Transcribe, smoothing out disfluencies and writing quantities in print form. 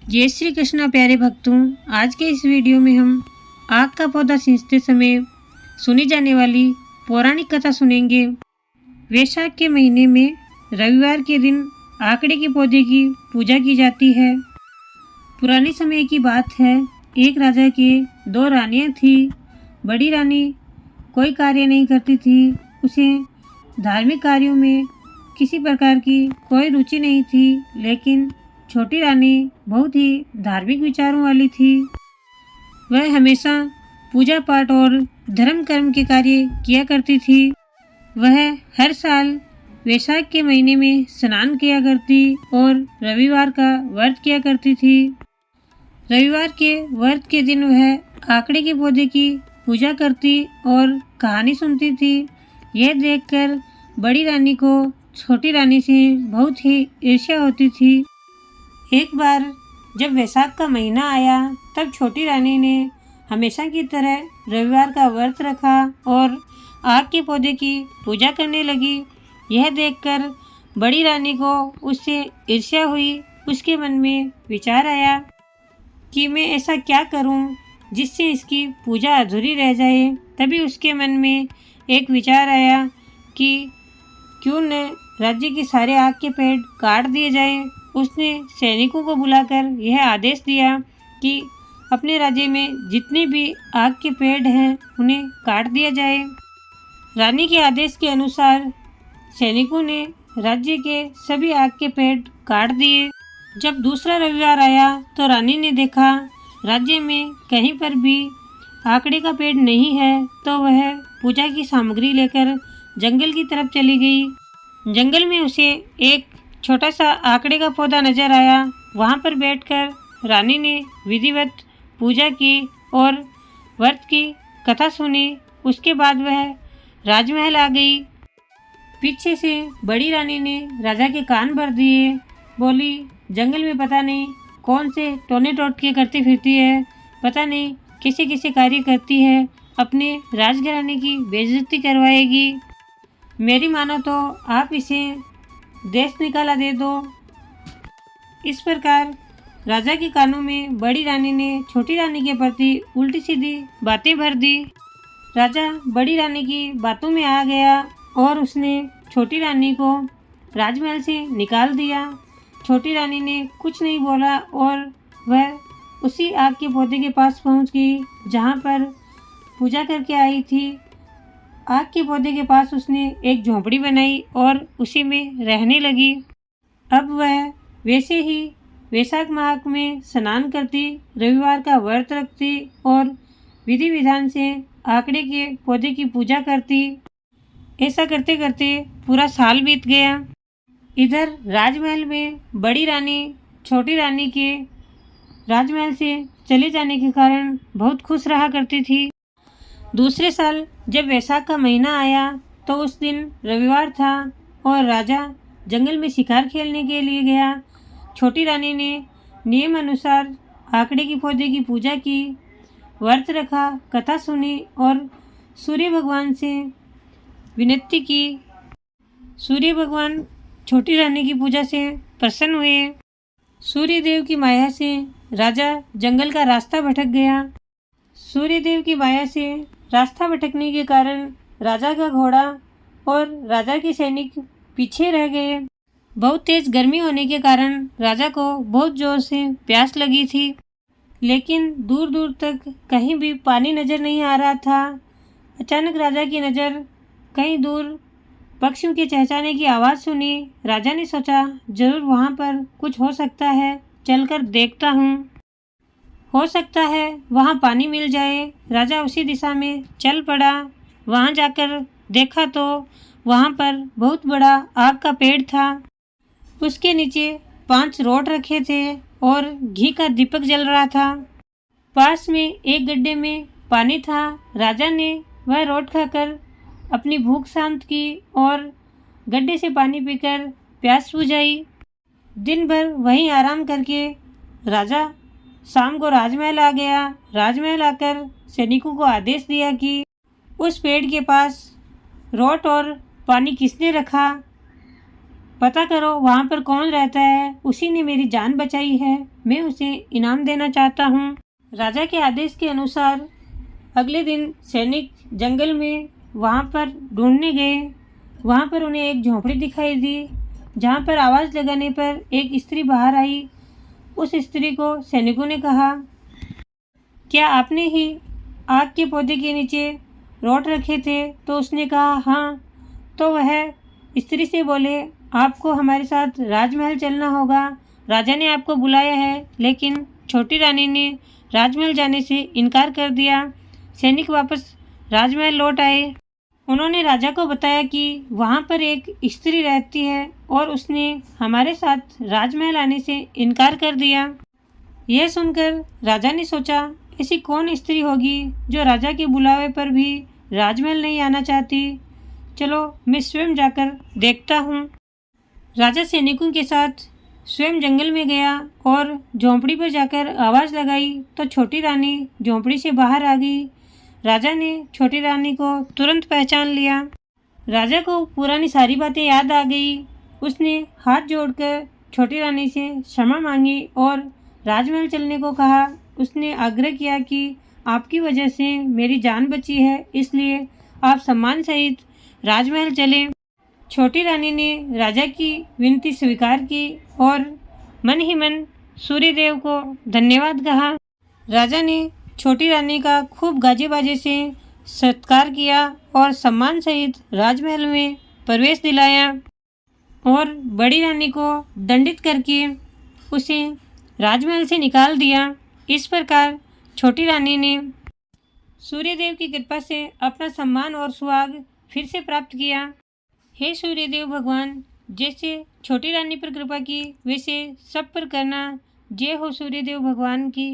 जय श्री कृष्णा प्यारे भक्तों। आज के इस वीडियो में हम आग का पौधा सींचते समय सुनी जाने वाली पौराणिक कथा सुनेंगे। वैशाख के महीने में रविवार के दिन आकड़े के पौधे की पूजा की जाती है। पुराने समय की बात है, एक राजा के दो रानियां थी। बड़ी रानी कोई कार्य नहीं करती थी। उसे धार्मिक कार्यों में किसी प्रकार की कोई रुचि नहीं थी, लेकिन छोटी रानी बहुत ही धार्मिक विचारों वाली थी। वह हमेशा पूजा पाठ और धर्म कर्म के कार्य किया करती थी। वह हर साल वैशाख के महीने में स्नान किया करती और रविवार का व्रत किया करती थी। रविवार के व्रत के दिन वह आकड़े के पौधे की पूजा करती और कहानी सुनती थी। यह देखकर बड़ी रानी को छोटी रानी से बहुत ही ईर्ष्या होती थी। एक बार जब वैशाख का महीना आया, तब छोटी रानी ने हमेशा की तरह रविवार का व्रत रखा और आग के पौधे की पूजा करने लगी। यह देखकर बड़ी रानी को उससे ईर्ष्या हुई। उसके मन में विचार आया कि मैं ऐसा क्या करूं जिससे इसकी पूजा अधूरी रह जाए। तभी उसके मन में एक विचार आया कि क्यों न राज्य के सारे आग के पेड़ काट दिए जाएं। उसने सैनिकों को बुलाकर यह आदेश दिया कि अपने राज्य में जितने भी आग के पेड़ हैं उन्हें काट दिया जाए। रानी के आदेश के अनुसार सैनिकों ने राज्य के सभी आग के पेड़ काट दिए। जब दूसरा रविवार आया तो रानी ने देखा राज्य में कहीं पर भी आकड़े का पेड़ नहीं है, तो वह पूजा की सामग्री लेकर जंगल की तरफ चली गई। जंगल में उसे एक छोटा सा आकड़े का पौधा नजर आया। वहाँ पर बैठकर रानी ने विधिवत पूजा की और व्रत की कथा सुनी। उसके बाद वह राजमहल आ गई। पीछे से बड़ी रानी ने राजा के कान भर दिए। बोली, जंगल में पता नहीं कौन से टोने टोटके करती फिरती है, पता नहीं किसे किसे कार्य करती है, अपने राजघराने की बेइज्जती करवाएगी। मेरी मानो तो आप इसे देश निकाला दे दो। इस प्रकार राजा के कानों में बड़ी रानी ने छोटी रानी के प्रति उल्टी सीधी बातें भर दी। राजा बड़ी रानी की बातों में आ गया और उसने छोटी रानी को राजमहल से निकाल दिया। छोटी रानी ने कुछ नहीं बोला और वह उसी आग के पौधे के पास पहुंच गई जहां पर पूजा करके आई थी। आग के पौधे के पास उसने एक झोंपड़ी बनाई और उसी में रहने लगी। अब वह वैसे ही वैशाख माह में स्नान करती, रविवार का व्रत रखती और विधि विधान से आकड़े के पौधे की पूजा करती। ऐसा करते करते पूरा साल बीत गया। इधर राजमहल में बड़ी रानी छोटी रानी के राजमहल से चले जाने के कारण बहुत खुश रहा करती थी। दूसरे साल जब वैशाख का महीना आया तो उस दिन रविवार था और राजा जंगल में शिकार खेलने के लिए गया। छोटी रानी ने नियम अनुसार आकड़े के पौधे की पूजा की, व्रत रखा, कथा सुनी और सूर्य भगवान से विनती की। सूर्य भगवान छोटी रानी की पूजा से प्रसन्न हुए। सूर्य देव की माया से राजा जंगल का रास्ता भटक गया। सूर्य देव की माया से रास्ता भटकने के कारण राजा का घोड़ा और राजा के सैनिक पीछे रह गए। बहुत तेज गर्मी होने के कारण राजा को बहुत जोर से प्यास लगी थी, लेकिन दूर दूर तक कहीं भी पानी नजर नहीं आ रहा था। अचानक राजा की नज़र कहीं दूर पक्षियों के चहचहाने की आवाज़ सुनी। राजा ने सोचा, जरूर वहाँ पर कुछ हो सकता है, चलकर देखता हूँ, हो सकता है वहाँ पानी मिल जाए। राजा उसी दिशा में चल पड़ा। वहाँ जाकर देखा तो वहाँ पर बहुत बड़ा आग का पेड़ था। उसके नीचे 5 रोट रखे थे और घी का दीपक जल रहा था। पास में एक गड्ढे में पानी था। राजा ने वह रोट खाकर अपनी भूख शांत की और गड्ढे से पानी पीकर प्यास बुझाई। दिन भर वहीं आराम करके राजा शाम को राजमहल आ गया। राजमहल आकर सैनिकों को आदेश दिया कि उस पेड़ के पास रोट और पानी किसने रखा। पता करो वहाँ पर कौन रहता है, उसी ने मेरी जान बचाई है, मैं उसे इनाम देना चाहता हूँ। राजा के आदेश के अनुसार अगले दिन सैनिक जंगल में वहाँ पर ढूंढने गए। वहाँ पर उन्हें एक झोंपड़ी दिखाई दी, जहाँ पर आवाज़ लगाने पर एक स्त्री बाहर आई। उस स्त्री को सैनिकों ने कहा, क्या आपने ही आग के पौधे के नीचे रोट रखे थे? तो उसने कहा, हाँ। तो वह स्त्री से बोले, आपको हमारे साथ राजमहल चलना होगा, राजा ने आपको बुलाया है। लेकिन छोटी रानी ने राजमहल जाने से इनकार कर दिया। सैनिक वापस राजमहल लौट आए। उन्होंने राजा को बताया कि वहाँ पर एक स्त्री रहती है और उसने हमारे साथ राजमहल आने से इनकार कर दिया। यह सुनकर राजा ने सोचा, ऐसी कौन स्त्री होगी जो राजा के बुलावे पर भी राजमहल नहीं आना चाहती। चलो मैं स्वयं जाकर देखता हूँ। राजा सैनिकों के साथ स्वयं जंगल में गया और झोंपड़ी पर जाकर आवाज़ लगाई तो छोटी रानी झोंपड़ी से बाहर आ गई। राजा ने छोटी रानी को तुरंत पहचान लिया। राजा को पुरानी सारी बातें याद आ गई। उसने हाथ जोड़कर छोटी रानी से क्षमा मांगी और राजमहल चलने को कहा। उसने आग्रह किया कि आपकी वजह से मेरी जान बची है, इसलिए आप सम्मान सहित राजमहल चलें। छोटी रानी ने राजा की विनती स्वीकार की और मन ही मन सूर्यदेव को धन्यवाद कहा। राजा ने छोटी रानी का खूब गाजे बाजे से सत्कार किया और सम्मान सहित राजमहल में प्रवेश दिलाया और बड़ी रानी को दंडित करके उसे राजमहल से निकाल दिया। इस प्रकार छोटी रानी ने सूर्यदेव की कृपा से अपना सम्मान और सुहाग फिर से प्राप्त किया। हे सूर्यदेव भगवान, जैसे छोटी रानी पर कृपा की वैसे सब पर करना। जय हो सूर्यदेव भगवान की।